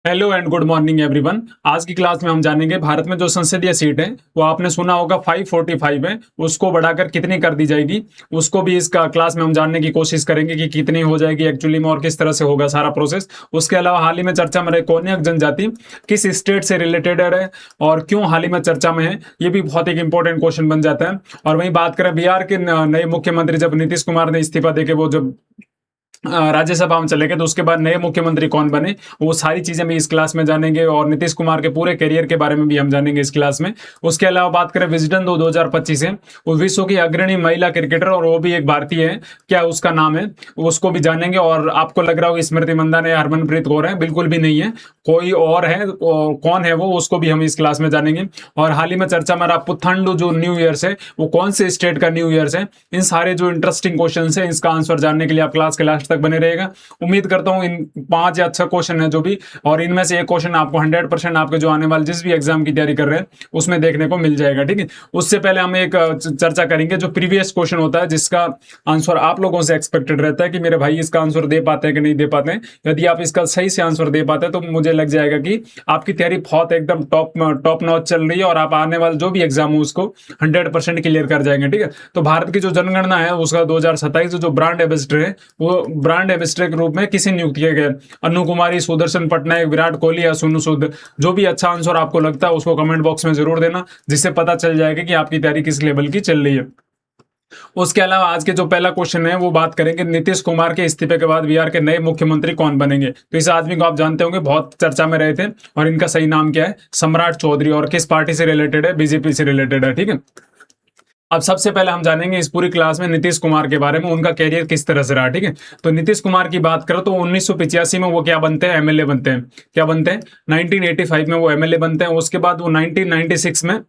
Hello and good morning everyone. आज की class में हम जानेंगे भारत में जो संसदीय सीट है वो आपने सुना होगा 545 है, उसको बढ़ाकर कितनी कर दी जाएगी, उसको भी इसका क्लास में हम जानने की कोशिश करेंगे कि कितनी हो जाएगी एक्चुअली में और किस तरह से होगा सारा प्रोसेस। उसके अलावा हाल ही में चर्चा में रहे कोन्याक जनजाति किस स्टेट से रिलेटेड है और क्यों हाल ही में चर्चा में है, ये भी बहुत एक इंपॉर्टेंट क्वेश्चन बन जाता है। और वहीं बात करें बिहार के नए मुख्यमंत्री जब नीतीश कुमार ने इस्तीफा देके वो जब राज्यसभा में चले गए तो उसके बाद नए मुख्यमंत्री कौन बने, वो सारी चीजें भी इस क्लास में जानेंगे और नीतीश कुमार के पूरे करियर के बारे में भी हम जानेंगे इस क्लास में। उसके अलावा बात करें विजडन 2025 है, वो विश्व की अग्रणी महिला क्रिकेटर और वो भी एक भारतीय है, क्या उसका नाम है उसको भी जानेंगे। और आपको लग रहा होगा स्मृति मंदाना या हरमनप्रीत कौर है, बिल्कुल भी नहीं है, कोई और है। कौन है वो, उसको भी हम इस क्लास में जानेंगे। और हाल ही में चर्चा में रहा पुथंडू जो न्यू ईयर्स है वो कौन से स्टेट का न्यू ईयर्स है। इन सारे जो इंटरेस्टिंग क्वेश्चन है इसका आंसर जानने के लिए आप क्लास के लास्ट तक बने रहेगा। उम्मीद करता हूं इन 5 या 6 क्वेश्चन है जो भी, और इनमें से एक क्वेश्चन आपको 100% आपके जो आने वाले जिस भी एग्जाम की तैयारी कर रहे हैं उसमें देखने को मिल जाएगा। ठीक है, उससे पहले हम एक चर्चा करेंगे जो प्रीवियस क्वेश्चन होता है जिसका आंसर आप लोगों से एक्सपेक्टेड रहता है कि मेरे भाई इसका आंसर दे पाते हैं कि नहीं दे पाते हैं। यदि आप इसका सही से आंसर दे पाते हैं तो मुझे लग जाएगा कि आपकी तैयारी बहुत एकदम टॉप नॉच चल रही है और आप आने वाले जो भी एग्जाम हो उसको 100% क्लियर कर जाएंगे। ठीक है, तो भारत की जो जनगणना है उसका 2027 जो ब्रांड एम्बेसडर है वो ब्रांड एम्बेसडर के रूप में किसे नियुक्त किया गया, अनु कुमारी, सुदर्शन पटनायक, विराट कोहली या सोनू सूद। जो भी अच्छा आंसर आपको लगता है उसको कमेंट बॉक्स में जरूर देना, जिससे पता चल जाएगा कि आपकी तैयारी किस लेवल की चल रही है। उसके अलावा आज के जो पहला क्वेश्चन है वो बात करेंगे नीतीश कुमार के इस्तीफे के बाद बिहार के नए मुख्यमंत्री कौन बनेंगे। तो इस आदमी को आप जानते होंगे, बहुत चर्चा में रहे थे, और इनका सही नाम क्या है, सम्राट चौधरी, और किस पार्टी से रिलेटेड है, बीजेपी से रिलेटेड है। ठीक है, अब सबसे पहले हम जानेंगे इस पूरी क्लास में नीतीश कुमार के बारे में, उनका कैरियर किस तरह से रहा। ठीक है, तो नीतीश कुमार की बात करो तो 1985 में वो क्या बनते हैं, एमएलए बनते हैं। क्या बनते हैं, 1985 में वो एमएलए बनते हैं। उसके बाद वो 1996 में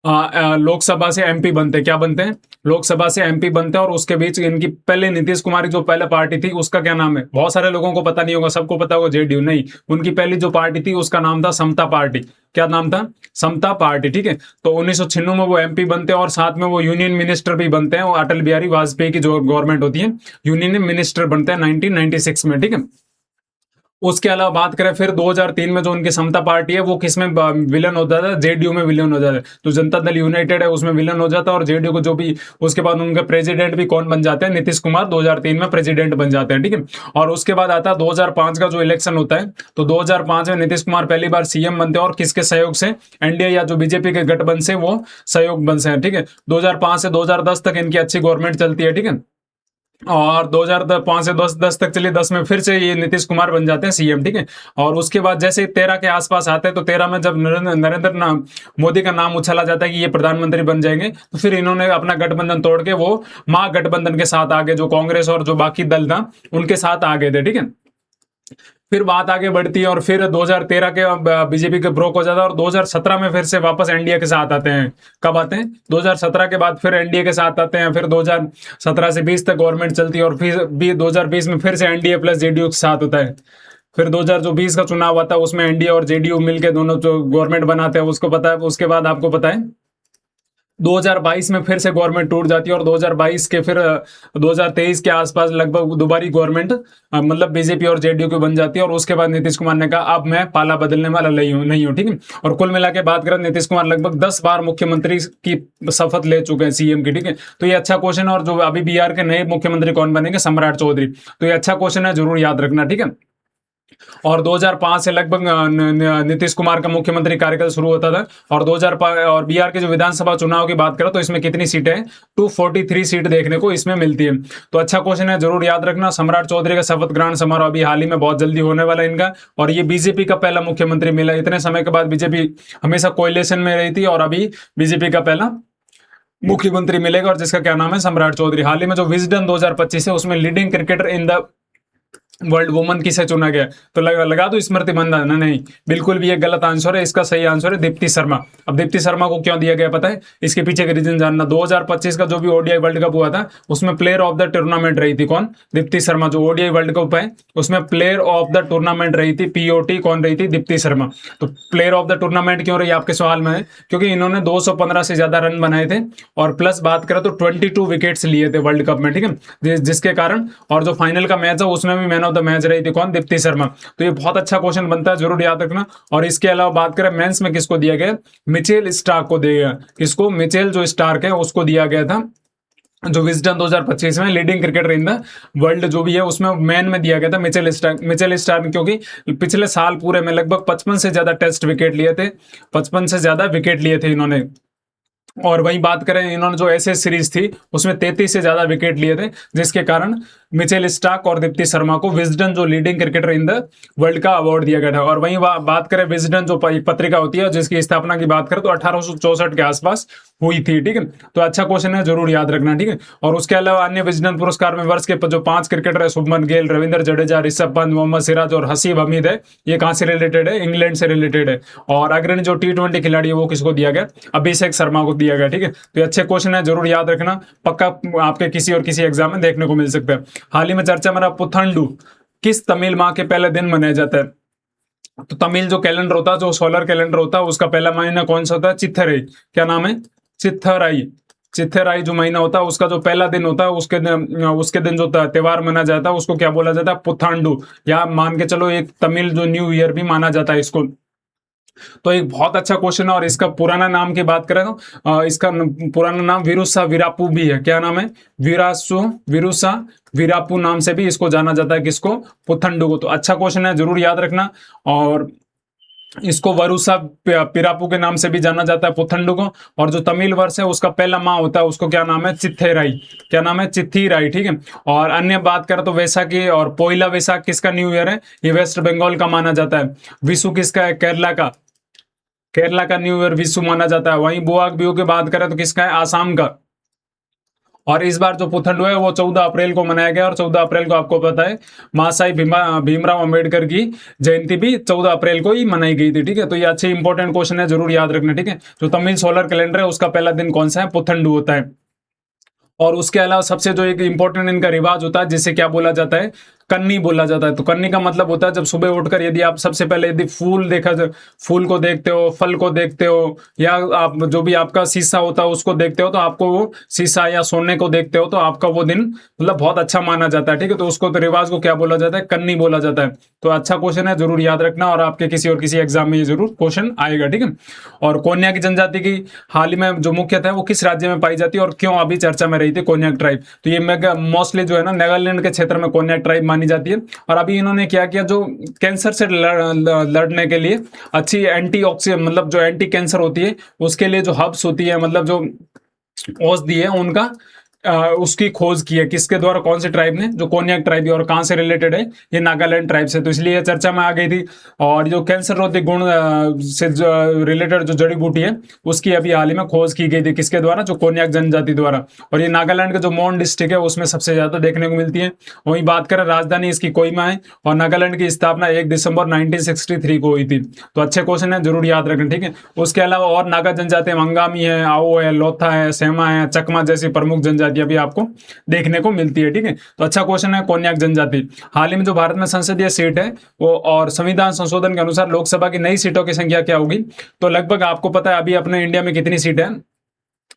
लोकसभा से एमपी बनते हैं। क्या बनते हैं, लोकसभा से एमपी बनते हैं। और उसके बीच इनकी पहले नीतीश कुमार की जो पहले पार्टी थी उसका क्या नाम है, बहुत सारे लोगों को पता नहीं होगा, सबको पता होगा जेडीयू। नहीं, उनकी पहली जो पार्टी थी उसका नाम था समता पार्टी। क्या नाम था, समता पार्टी। ठीक है, तो 1996 में वो एमपी बनते हैं और साथ में वो यूनियन मिनिस्टर भी बनते हैं। वो अटल बिहारी वाजपेयी की जो गवर्नमेंट होती है यूनियन मिनिस्टर बनते हैं 1996 में। ठीक है, उसके अलावा बात करें फिर 2003 में जो उनकी समता पार्टी है वो किसमें विलन हो जाता है, जेडीयू में विलन हो जाता है। तो जनता दल यूनाइटेड है उसमें विलन हो जाता है और जेडीयू को जो भी, उसके बाद उनके प्रेसिडेंट भी कौन बन जाते हैं, नीतीश कुमार 2003 में प्रेसिडेंट बन जाते हैं। ठीक है, और उसके बाद आता है 2005 का जो इलेक्शन होता है, तो 2005 में नीतीश कुमार पहली बार सीएम बनते हैं और किसके सहयोग से, एनडीए या जो बीजेपी के गठबंधन से वो सहयोग बन से। ठीक है, 2005 से 2010 तक इनकी अच्छी गवर्नमेंट चलती है। ठीक है, और 2005 से 10 तक चलिए, 10 में फिर से ये नीतीश कुमार बन जाते हैं सीएम। ठीक है, और उसके बाद जैसे 13 के आसपास आते हैं तो 13 में जब नरेंद्र मोदी का नाम उछाला जाता है कि ये प्रधानमंत्री बन जाएंगे, तो फिर इन्होंने अपना गठबंधन तोड़ के वो महागठबंधन के साथ आगे, जो कांग्रेस और जो बाकी दल था उनके साथ आ गए थे। ठीक है, फिर बात आगे बढ़ती है और फिर 2013 के बीजेपी के ब्रोक हो जाता है और 2017 में फिर से वापस एनडीए के साथ आते हैं। कब आते हैं, 2017 के बाद फिर एनडीए के साथ आते हैं। फिर 2017 से 20 तक गवर्नमेंट चलती है और फिर 2020 में फिर से एनडीए प्लस जेडीयू के साथ होता है। फिर 2020 का चुनाव आता है, उसमें एनडीए और जेडीयू मिलकर दोनों जो गवर्नमेंट बनाते हैं उसको पता है। उसके बाद आपको पता है 2022 में फिर से गवर्नमेंट टूट जाती है और 2022 के फिर 2023 के आसपास लगभग दोबारी गवर्नमेंट मतलब बीजेपी और जेडीयू की बन जाती है। और उसके बाद नीतीश कुमार ने कहा अब मैं पाला बदलने वाला नहीं हूं। ठीक है, और कुल मिला के बात करें नीतीश कुमार लगभग 10 बार मुख्यमंत्री की शपथ ले चुके हैं, सीएम की। ठीक है, तो ये अच्छा क्वेश्चन है। और जो अभी बिहार के नए मुख्यमंत्री कौन बनेंगे, सम्राट चौधरी, तो ये अच्छा क्वेश्चन है, जरूर याद रखना। ठीक है, और 2005 से लगभग नीतीश कुमार का मुख्यमंत्री कार्यकाल शुरू होता था। और 2005 और बिहार के जो विधानसभा चुनाव की बात करो तो इसमें कितनी सीटें हैं, 243 सीट देखने को इसमें मिलती है। तो अच्छा क्वेश्चन है, जरूर याद रखना। सम्राट चौधरी का शपथ ग्रहण समारोह अभी हाल ही में बहुत जल्दी होने वाला है इनका, और ये बीजेपी का पहला मुख्यमंत्री मिला। इतने समय के बाद बीजेपी हमेशा कोएलिशन में रही थी और अभी बीजेपी का पहला मुख्यमंत्री मिलेगा, और जिसका क्या नाम है, सम्राट चौधरी। हाल ही में जो विजडन 2025 है उसमें leading cricketer in the world woman किसे चुना गया, तो लगा दो स्मृति मंदाना। नहीं, बिल्कुल भी ये गलत आंसर है। इसका सही आंसर है दीप्ति शर्मा। अब दीप्ति शर्मा को क्यों दिया गया पता है, इसके पीछे का रीजन जानना। 2025 का जो भी ओडीआई वर्ल्ड कप हुआ था उसमें प्लेयर ऑफ द टूर्नामेंट रही थी कौन, दीप्ति शर्मा। जो ओडीआई वर्ल्ड कप है उसमें प्लेयर ऑफ द टूर्नामेंट रही थी, पीओटी कौन रही थी, दीप्ति शर्मा। तो प्लेयर ऑफ द टूर्नामेंट क्यों रही आपके सवाल में है, क्योंकि इन्होंने 215 से ज्यादा रन बनाए थे और प्लस बात करें तो 22 विकेट्स लिए थे वर्ल्ड कप में। ठीक है, जिसके कारण, और जो फाइनल का मैच है उसमें भी मैन ऑफ द मैच रही थी कौन, दीप्ति शर्मा। तो ये बहुत अच्छा क्वेश्चन बनता है, जरूर याद रखना। और इसके अलावा बात करें मेंस में किसको दिया गया, मिचेल स्टार्क को दिया गया। किसको, मिचेल जो स्टार्क है उसको दिया गया था, जो विजडम 2025 में leading cricketer in the world जो भी है उसमें मैन में दिया गया था मिचेल स्टार्क। मिचेल स्टार्क क्योंकि पिछले साल पूरे में लगभग 55 से ज्यादा टेस्ट विकेट लिए थे, 55 से ज्यादा विकेट लिए थे इन्होंने। और वहीं बात करें इन्होंने जो एसेस सीरीज थी उसमें 33 से ज्यादा विकेट लिए थे, जिसके कारण मिचेल स्टार्क और दीप्ति शर्मा को विजडन जो leading cricketer in the world का अवार्ड दिया गया था। और वहीं बात करें विजडन जो पत्रिका होती है जिसकी स्थापना की बात करें तो 1864 के आसपास हुई थी, ठीक है। तो अच्छा क्वेश्चन है, जरूर याद रखना, ठीक है। और उसके अलावा अन्य विजडन पुरस्कार में वर्ष के जो 5 क्रिकेटर है, शुभमन गिल, रविंद्र जडेजा, ऋषभ पंत, मोहम्मद सिराज और हसीब हमीद है, ये कहां से रिलेटेड है, इंग्लैंड से रिलेटेड है। और अग्रणी जो T20 खिलाड़ी है वो किसको दिया गया, अभिषेक शर्मा को दिया गया, ठीक है। तो ये अच्छे क्वेश्चन है, जरूर याद रखना, पक्का आपके किसी और किसी एग्जाम में देखने को मिल सकता है। हाल ही में चर्चा में रहा पुथंडू किस तमिल माह के पहले दिन मनाया जाता है। तो तमिल जो कैलेंडर होता है, जो सोलर कैलेंडर होता है, उसका पहला महीना कौन सा होता है, चित्थराई। क्या नाम है, चित्थराई। चित्थराई जो महीना होता है उसका जो पहला दिन होता है उसके दिन जो त्योहार मनाया जाता है उसको क्या बोला जाता है, पुथांडू। या मान के चलो एक तमिल जो न्यू ईयर भी माना जाता है इसको। तो एक बहुत अच्छा क्वेश्चन है। और इसका पुराना नाम की बात करें तो इसका पुराना नाम विरुसा वीरापू भी है। क्या नाम है, विरुसा वीरापू नाम से भी इसको जाना जाता है, किसको, पुथंडू को। तो अच्छा क्वेश्चन है, जरूर याद रखना। और इसको वरुसा पिरापू के नाम से भी जाना जाता है, पुथंडू को। और जो तमिल वर्ष है उसका पहला माह होता है उसको क्या नाम है, चित्थेराई। क्या नाम है, चित्थीराई, ठीक है। और अन्य बात करें तो वैसाखी और पोइला वैसाख किसका न्यू ईयर है, ये वेस्ट बंगाल का माना जाता है। विशु किसका है, केरला का। केरला का न्यू ईयर विशु माना जाता है। वहीं बुआग बिहू की बात करें तो किसका है, आसाम का। और इस बार जो पुथंडू है वो 14 अप्रैल को मनाया गया। और 14 अप्रैल को आपको पता है महाशय भीमराव अंबेडकर की जयंती भी 14 अप्रैल को ही मनाई गई थी, ठीक है। तो ये अच्छे इंपॉर्टेंट क्वेश्चन है, जरूर याद रखना, ठीक है। जो तमिल सोलर कैलेंडर है उसका पहला दिन कौन सा है, पुथंडू होता है। और उसके अलावा सबसे जो एक इंपॉर्टेंट इनका रिवाज होता है जिसे क्या बोला जाता है, कन्नी बोला जाता है। तो कन्नी का मतलब होता है जब सुबह उठकर यदि आप सबसे पहले यदि फूल को देखते हो, फल को देखते हो, या आप जो भी आपका शीशा होता है उसको देखते हो, तो आपको वो शीशा या सोने को देखते हो तो आपका वो दिन मतलब बहुत अच्छा माना जाता है, ठीक है। तो उसको तो रिवाज को क्या बोला जाता है, कन्नी बोला जाता है। तो अच्छा क्वेश्चन है, जरूर याद रखना। और आपके किसी और किसी एग्जाम में ये जरूर क्वेश्चन आएगा, ठीक है। और कोन्याक जनजाति की हाल ही में जो मुख्यतः है वो किस राज्य में पाई जाती है और क्यों अभी चर्चा में रही थी, कोन्याक ट्राइब। तो ये मोस्टली जो है ना नागालैंड के क्षेत्र में कोन्याक ट्राइब मानी जाती है। और अभी इन्होंने क्या किया, जो कैंसर से लड़ने के लिए अच्छी एंटीऑक्सीडेंट मतलब जो एंटी कैंसर होती है उसके लिए जो हर्ब्स होती है, मतलब जो औषधि है उनका उसकी खोज की है। किसके द्वारा, कौन से ट्राइब ने, जो कोन्याक ट्राइब है। और कहां से रिलेटेड है, ये नागालैंड ट्राइब से। तो इसलिए चर्चा में आ गई थी। और जो कैंसर रोधी गुण से रिलेटेड जो जड़ी बूटी है उसकी अभी हाल ही में खोज की गई थी, किसके द्वारा, जो कोन्याक जनजाति द्वारा। और ये नागालैंड का जो मोन डिस्ट्रिक्ट है उसमें सबसे ज्यादा देखने को मिलती है। वहीं बात करें राजधानी इसकी कोहिमा है। और नागालैंड की स्थापना 1 दिसंबर 1963 को हुई थी। तो अच्छे क्वेश्चन है, जरूर याद रखें, ठीक है। उसके अलावा और नागा जनजाति अंगामी है, आओ है, लोथा है, सेमा है, चकमा जैसी प्रमुख जनजाति भी आपको देखने को मिलती है, ठीक है। तो अच्छा क्वेश्चन है, कोन्याक जनजाति। हाल ही में जो भारत में संसदीय सीट है वो और संविधान संशोधन के अनुसार लोकसभा की नई सीटों की संख्या क्या होगी। तो लगभग आपको पता है अभी अपने इंडिया में कितनी सीट है,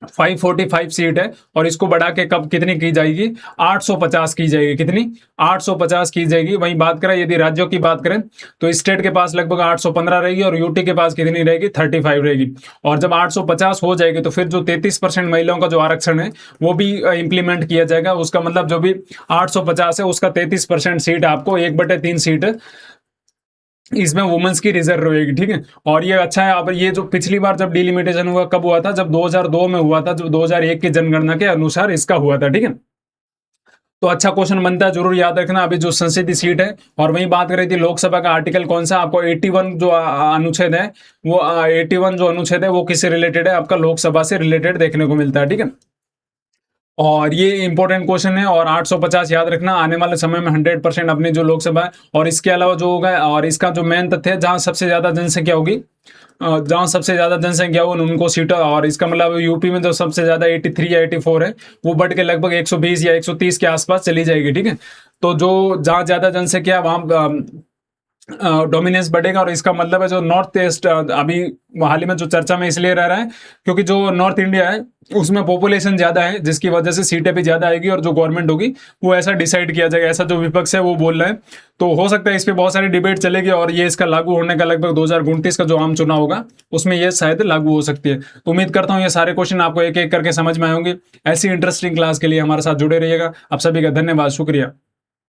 545 सीट है। और इसको बढ़ा के कब कितनी की जाएगी, 850 की जाएगी। कितनी, 850 की जाएगी। वहीं बात करें यदि राज्यों की बात करें तो स्टेट के पास लगभग 815 रहेगी और यूटी के पास कितनी रहेगी, 35 रहेगी। और जब 850 हो जाएगी तो फिर जो 33% महिलाओं का जो आरक्षण है वो भी इंप्लीमेंट किया जाएगा। उसका मतलब जो भी 850 है उसका 33% सीट आपको 1/3 सीट इसमें वुमेन्स की रिजर्व रहेगी, ठीक है। और ये अच्छा है। अब ये जो पिछली बार जब डिलिमिटेशन हुआ कब हुआ था, जब 2002 में हुआ था, जब 2001 की जनगणना के अनुसार इसका हुआ था, ठीक है। तो अच्छा क्वेश्चन बनता है, जरूर याद रखना। अभी जो संसदीय सीट है, और वही बात कर रही थी लोकसभा का आर्टिकल कौन सा, आपको 81 जो अनुच्छेद है वो 81 जो अनुच्छेद है वो किससे रिलेटेड है, आपका लोकसभा से रिलेटेड देखने को मिलता है, ठीक है। और ये इंपॉर्टेंट क्वेश्चन है। और 850 याद रखना, आने वाले समय में 100% अपनी जो लोकसभा है। और इसके अलावा जो होगा, और इसका जो मेन तथ्य है, जहां सबसे ज्यादा जनसंख्या होगी, जहां सबसे ज्यादा जनसंख्या हो उनको सीटों, और इसका मतलब यूपी में जो सबसे ज्यादा 83 या 84 है वो बढ़ के लगभग 120 या 130 के आसपास चली जाएगी, ठीक है। तो जो जहां ज्यादा जनसंख्या वहां डोमिनेंस बढ़ेगा। और इसका मतलब है जो नॉर्थ ईस्ट अभी हाल ही में जो चर्चा में इसलिए रह रहा है क्योंकि जो नॉर्थ इंडिया है उसमें पॉपुलेशन ज्यादा है, जिसकी वजह से सीटें भी ज्यादा आएगी और जो गवर्नमेंट होगी वो ऐसा डिसाइड किया जाएगा, ऐसा जो विपक्ष है वो बोल रहे हैं। तो हो सकता है इस पे बहुत सारी डिबेट चलेगी और ये इसका लागू होने का लगभग 2029 का जो आम चुनाव होगा उसमें ये शायद लागू हो सकती है। तो उम्मीद करता हूँ ये सारे क्वेश्चन आपको एक एक करके समझ में आए होंगे। ऐसी इंटरेस्टिंग क्लास के लिए हमारे साथ जुड़े रहिएगा। आप सभी का धन्यवाद, शुक्रिया।